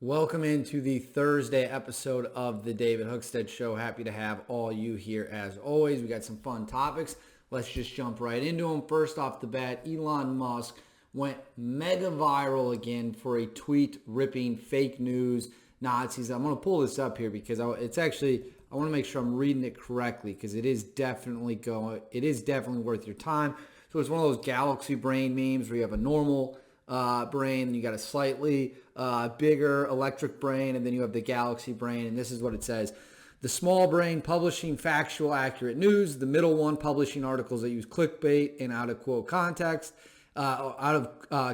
Welcome into the Thursday episode of the David Hookstead Show. Happy to have all you here as always. We got some fun topics. Let's just jump right into them. First off the bat, Elon Musk went mega viral again for a tweet ripping fake news Nazis. I'm going to pull this up here because I want to make sure I'm reading it correctly because it is definitely worth your time. So it's one of those galaxy brain memes where you have a normal brain, and you got a slightly bigger electric brain, and then you have the galaxy brain, and this is what it says. The small brain publishing factual, accurate news. The middle one publishing articles that use clickbait and out of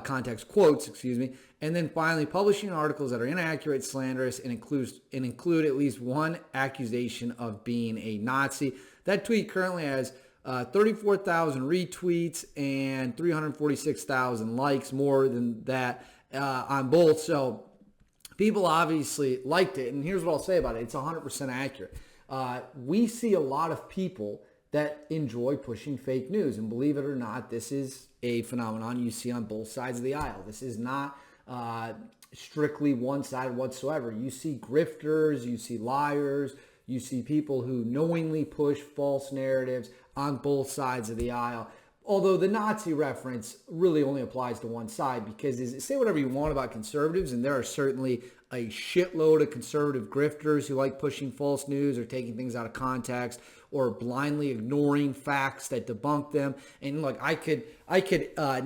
context quotes, and then finally publishing articles that are inaccurate, slanderous, and include at least one accusation of being a Nazi. That tweet currently has 34,000 retweets and 346,000 likes, more than that on both. So people obviously liked it. And here's what I'll say about it. It's 100% accurate. We see a lot of people that enjoy pushing fake news. And believe it or not, this is a phenomenon you see on both sides of the aisle. This is not strictly one-sided whatsoever. You see grifters, you see liars, you see people who knowingly push false narratives on both sides of the aisle. Although the Nazi reference really only applies to one side, because say whatever you want about conservatives, and there are certainly a shitload of conservative grifters who like pushing false news or taking things out of context or blindly ignoring facts that debunk them. And look, I could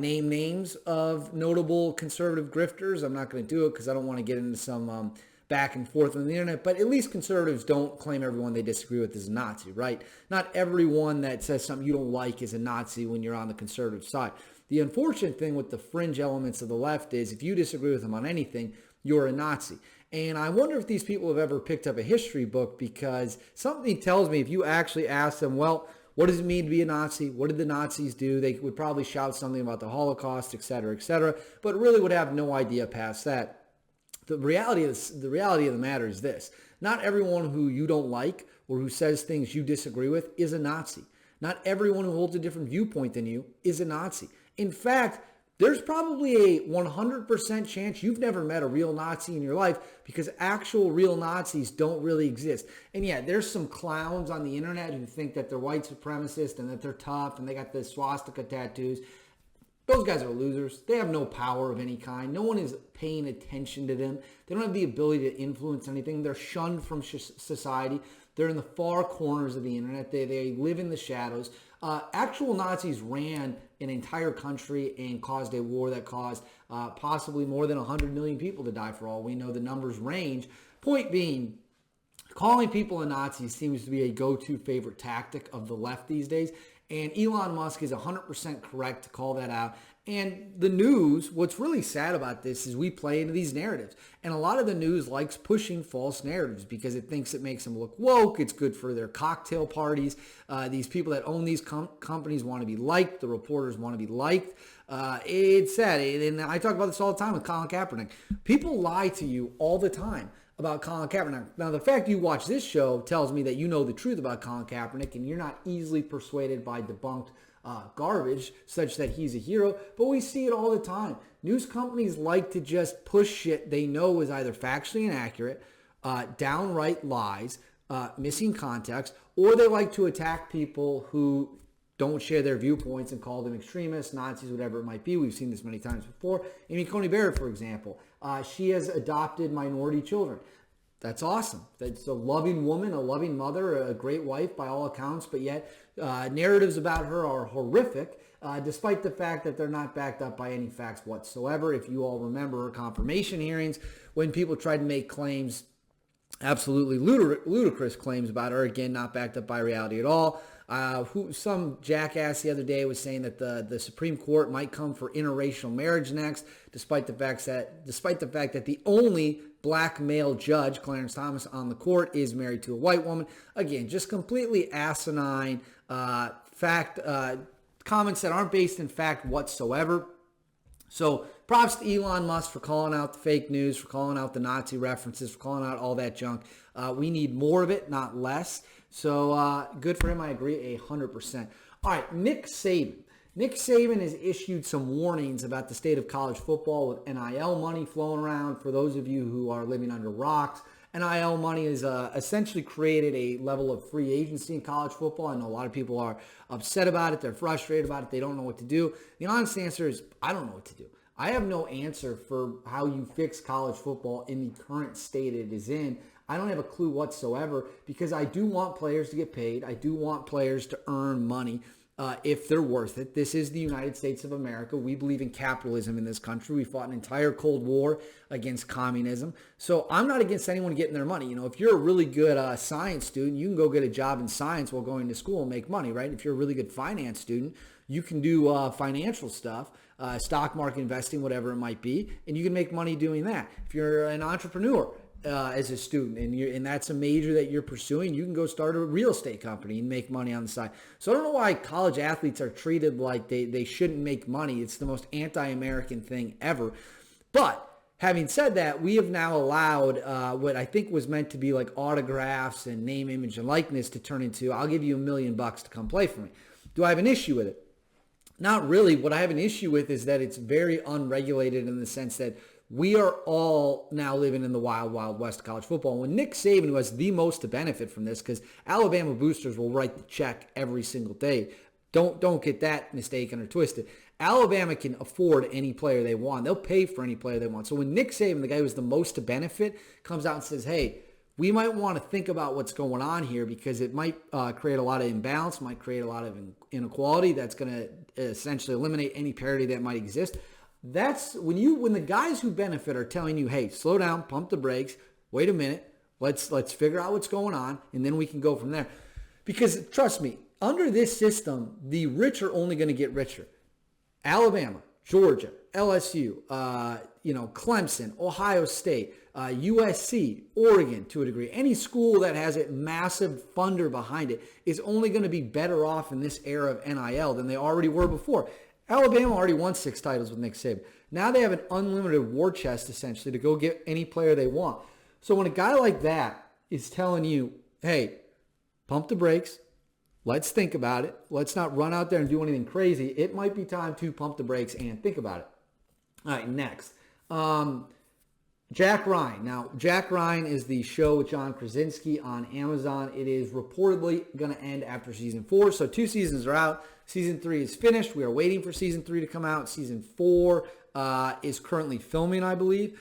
name names of notable conservative grifters. I'm not going to do it because I don't want to get into some back and forth on the internet, but at least conservatives don't claim everyone they disagree with is a Nazi, right? Not everyone that says something you don't like is a Nazi when you're on the conservative side. The unfortunate thing with the fringe elements of the left is if you disagree with them on anything, you're a Nazi. And I wonder if these people have ever picked up a history book, because something tells me if you actually ask them, well, what does it mean to be a Nazi? What did the Nazis do? They would probably shout something about the Holocaust, et cetera, but really would have no idea past that. The reality of the matter is this. Not everyone who you don't like or who says things you disagree with is a Nazi. Not everyone who holds a different viewpoint than you is a Nazi. In fact, there's probably a 100% chance you've never met a real Nazi in your life, because actual real Nazis don't really exist. And yeah, there's some clowns on the internet who think that they're white supremacists and that they're tough and they got the swastika tattoos. Those guys are losers. They have no power of any kind. No one is paying attention to them. They don't have the ability to influence anything. They're shunned from society. They're in the far corners of the internet. They live in the shadows. Actual Nazis ran an entire country and caused a war that caused possibly more than 100 million people to die. For all we know, the numbers range. Point being, calling people a Nazi seems to be a go-to favorite tactic of the left these days. And Elon Musk is 100% correct to call that out. And the news, what's really sad about this is we play into these narratives. And a lot of the news likes pushing false narratives because it thinks it makes them look woke. It's good for their cocktail parties. These people that own these companies want to be liked. The reporters want to be liked. It's sad. And I talk about this all the time with Colin Kaepernick. People lie to you all the time about Colin Kaepernick. Now, the fact you watch this show tells me that you know the truth about Colin Kaepernick and you're not easily persuaded by debunked garbage such that he's a hero, but we see it all the time. News companies like to just push shit they know is either factually inaccurate, downright lies, missing context, or they like to attack people who don't share their viewpoints and call them extremists, Nazis, whatever it might be. We've seen this many times before. Amy Coney Barrett, for example, she has adopted minority children. That's awesome. That's a loving woman, a loving mother, a great wife by all accounts, but yet narratives about her are horrific, despite the fact that they're not backed up by any facts whatsoever. If you all remember her confirmation hearings, when people tried to make claims, absolutely ludicrous claims about her, again, not backed up by reality at all. Some jackass the other day was saying that the Supreme Court might come for interracial marriage next, despite the fact that the only black male judge, Clarence Thomas, on the court is married to a white woman. Again, just completely asinine comments that aren't based in fact whatsoever. So props to Elon Musk for calling out the fake news, for calling out the Nazi references, for calling out all that junk. We need more of it, not less. So good for him. I agree 100%. All right, Nick Saban. Nick Saban has issued some warnings about the state of college football with NIL money flowing around. For those of you who are living under rocks, NIL money has essentially created a level of free agency in college football. I know a lot of people are upset about it. They're frustrated about it. They don't know what to do. The honest answer is I don't know what to do. I have no answer for how you fix college football in the current state it is in. I don't have a clue whatsoever because I do want players to get paid. I do want players to earn money. If they're worth it. This is the United States of America. We believe in capitalism in this country. We fought an entire Cold War against communism. So I'm not against anyone getting their money. You know, if you're a really good science student, you can go get a job in science while going to school and make money, right? If you're a really good finance student, you can do financial stuff, stock market investing, whatever it might be, and you can make money doing that. If you're an entrepreneur, as a student and that's a major that you're pursuing, you can go start a real estate company and make money on the side. So I don't know why college athletes are treated like they shouldn't make money. It's the most anti-American thing ever. But having said that, we have now allowed what I think was meant to be like autographs and name, image, and likeness to turn into, I'll give you $1 million to come play for me. Do I have an issue with it? Not really. What I have an issue with is that it's very unregulated in the sense that we are all now living in the wild, wild west of college football. When Nick Saban, who has the most to benefit from this, because Alabama boosters will write the check every single day. Don't get that mistaken or twisted. Alabama can afford any player they want. They'll pay for any player they want. So when Nick Saban, the guy who's the most to benefit, comes out and says, hey, we might want to think about what's going on here because it might create a lot of imbalance, might create a lot of inequality that's going to essentially eliminate any parity that might exist. That's when the guys who benefit are telling you, hey, slow down, pump the brakes, wait a minute, let's figure out what's going on, and then we can go from there. Because trust me, under this system, the rich are only going to get richer. Alabama, Georgia, LSU, Clemson, Ohio State, USC, Oregon to a degree. Any school that has a massive funder behind it is only going to be better off in this era of NIL than they already were before. Alabama already won 6 titles with Nick Saban. Now they have an unlimited war chest, essentially, to go get any player they want. So when a guy like that is telling you, hey, pump the brakes, let's think about it, let's not run out there and do anything crazy, it might be time to pump the brakes and think about it. All right, next. Jack Ryan. Now, Jack Ryan is the show with John Krasinski on Amazon. It is reportedly going to end after season 4. So 2 seasons are out. Season 3 is finished. We are waiting for season 3 to come out. Season 4 is currently filming, I believe.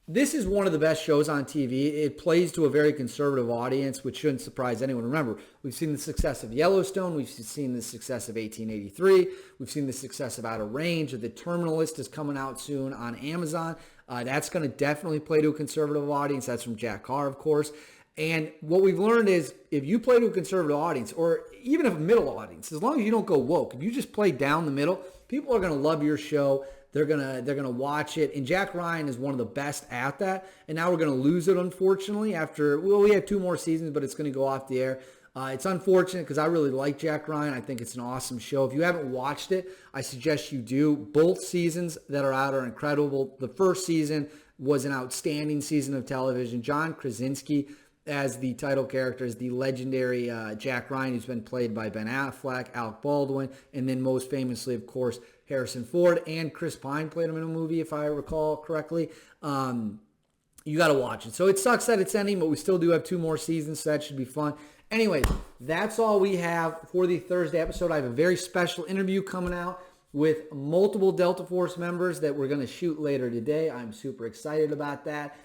This is one of the best shows on TV. It plays to a very conservative audience, which shouldn't surprise anyone. Remember, we've seen the success of Yellowstone. We've seen the success of 1883. We've seen the success of Outer Range. The Terminalist is coming out soon on Amazon. That's going to definitely play to a conservative audience. That's from Jack Carr, of course. And what we've learned is if you play to a conservative audience or even a middle audience, as long as you don't go woke, if you just play down the middle, people are going to love your show. They're gonna watch it, and Jack Ryan is one of the best at that. And now we're gonna lose it, unfortunately. We have 2 more seasons, but it's gonna go off the air. It's unfortunate because I really like Jack Ryan. I think it's an awesome show. If you haven't watched it, I suggest you do. Both seasons that are out are incredible. The first season was an outstanding season of television. John Krasinski as the title character is the legendary Jack Ryan, who's been played by Ben Affleck, Alec Baldwin, and then most famously, of course, Harrison Ford, and Chris Pine played him in a movie, if I recall correctly. You got to watch it. So it sucks that it's ending, but we still do have 2 more seasons, so that should be fun. Anyways, that's all we have for the Thursday episode. I have a very special interview coming out with multiple Delta Force members that we're going to shoot later today. I'm super excited about that.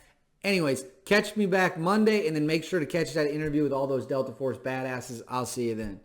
Anyways, catch me back Monday, and then make sure to catch that interview with all those Delta Force badasses. I'll see you then.